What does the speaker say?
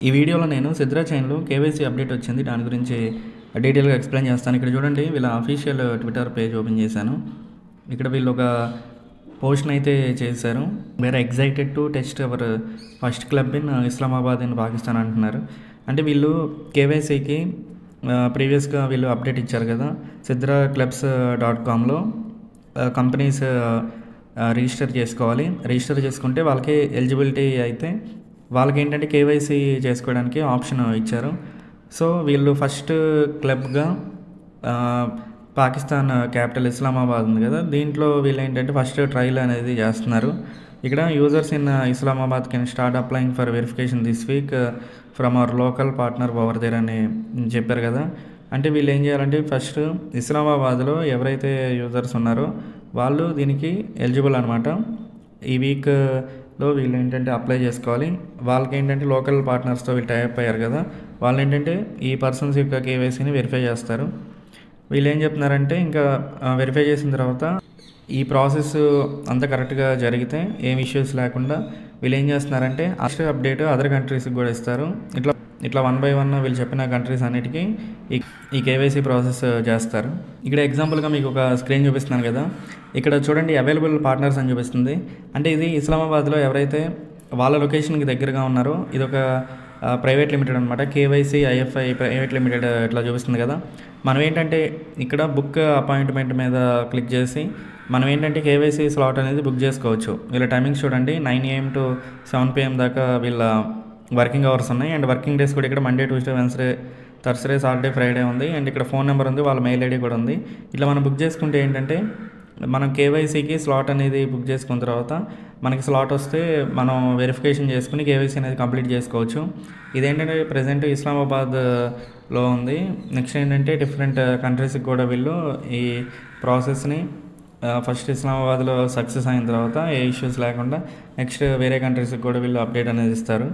ఈ వీడియోలో నేను సిద్రా చైన్‌లో కేవైసీ అప్డేట్ వచ్చింది. దాని గురించి డీటెయిల్‌గా ఎక్స్‌ప్లెయిన్ చేస్తాను. ఇక్కడ చూడండి వీళ్ళ అఫీషియల్ ట్విట్టర్ పేజ్ ఓపెన్ చేశాను. ఇక్కడ వీళ్ళు ఒక పోస్ట్‌ని అయితే చేశారు. We're excited to test our first club in Islamabad in Pakistan అంటున్నారు. అంటే వీళ్ళు కేవైసీకి ప్రీవియస్‌గా వీళ్ళు అప్డేట్ ఇచ్చారు కదా! సిద్రా క్లబ్స్ .comలో కంపెనీస్ రిజిస్టర్ చేసుకోవాలి. రిజిస్టర్ చేసుకుంటే వాళ్ళకి ఎలిజిబిలిటీ అయితే వాళ్ళకేంటంటే కేవైసీ చేసుకోవడానికి ఆప్షన్ ఇచ్చారు. సో వీళ్ళు ఫస్ట్ క్లబ్‌గా పాకిస్తాన్ క్యాపిటల్ ఇస్లామాబాద్ ఉంది కదా! దీంట్లో వీళ్ళు ఏంటంటే ఫస్ట్ ట్రయల్ అనేది చేస్తున్నారు. ఇక్కడ users in Islamabad can start applying for verification this week from our local partner over there అని చెప్పారు కదా! అంటే వీళ్ళు ఏం చేయాలంటే ఫస్ట్ ఇస్లామాబాద్లో ఎవరైతే యూజర్స్ ఉన్నారో వాళ్ళు దీనికి ఎలిజిబుల్ అనమాట. ఈ వీక్లో వీళ్ళు ఏంటంటే అప్లై చేసుకోవాలి. వాళ్ళకి ఏంటంటే లోకల్ పార్ట్నర్స్తో వీళ్ళు టైఅప్ అయ్యారు కదా! వాళ్ళు ఏంటంటే ఈ పర్సన్స్ యొక్క కేవైసీని వెరిఫై చేస్తారు. వీళ్ళు ఏం చెప్తున్నారంటే ఇంకా వెరిఫై చేసిన తర్వాత ఈ ప్రాసెస్ అంతా కరెక్ట్గా జరిగితే ఏం ఇష్యూస్ లేకుండా వీళ్ళు ఏం చేస్తున్నారంటే ఫస్ట్ అప్డేట్ అదర్ కంట్రీస్కి కూడా ఇస్తారు. ఇట్లా 1 by 1 వీళ్ళు చెప్పిన కంట్రీస్ అన్నిటికీ ఈ కేవైసీ ప్రాసెస్ చేస్తారు. ఇక్కడ ఎగ్జాంపుల్గా మీకు ఒక స్క్రీన్ చూపిస్తున్నాను కదా! ఇక్కడ చూడండి అవైలబుల్ పార్ట్నర్స్ అని చూపిస్తుంది. అంటే ఇది ఇస్లామాబాద్లో ఎవరైతే వాళ్ళ లొకేషన్కి దగ్గరగా ఉన్నారో ఇదొక ప్రైవేట్ లిమిటెడ్ అనమాట. కేవైసీ ఐఎఫ్ఐ ప్రైవేట్ లిమిటెడ్ ఇట్లా చూపిస్తుంది కదా! మనం ఏంటంటే ఇక్కడ బుక్ అపాయింట్మెంట్ మీద క్లిక్ చేసి మనం ఏంటంటే కేవైసీ స్లాట్ అనేది బుక్ చేసుకోవచ్చు. వీళ్ళ టైమింగ్స్ చూడండి 9 AM to 7 PM దాకా వీళ్ళ వర్కింగ్ అవర్స్ ఉన్నాయి. అండ్ వర్కింగ్ డేస్ కూడా ఇక్కడ Monday, Tuesday, Wednesday, Thursday, Saturday, Friday ఉంది. అండ్ ఇక్కడ ఫోన్ నెంబర్ ఉంది, వాళ్ళ మెయిల్ ఐడి కూడా ఉంది. ఇట్లా మనం బుక్ చేసుకుంటే ఏంటంటే మనం కేవైసీకి స్లాట్ అనేది బుక్ చేసుకున్న తర్వాత మనకి స్లాట్ వస్తే మనం వెరిఫికేషన్ చేసుకుని కేవైసీ అనేది కంప్లీట్ చేసుకోవచ్చు. ఇదేంటంటే ప్రజెంట్ ఇస్లామాబాద్లో ఉంది. నెక్స్ట్ ఏంటంటే డిఫరెంట్ కంట్రీస్కి కూడా వీళ్ళు ఈ ప్రాసెస్ని ఫస్ట్ ఇస్లామాబాద్లో సక్సెస్ అయిన తర్వాత ఏ ఇష్యూస్ లేకుండా నెక్స్ట్ వేరే కంట్రీస్కి కూడా వీళ్ళు అప్డేట్ అనేది ఇస్తారు.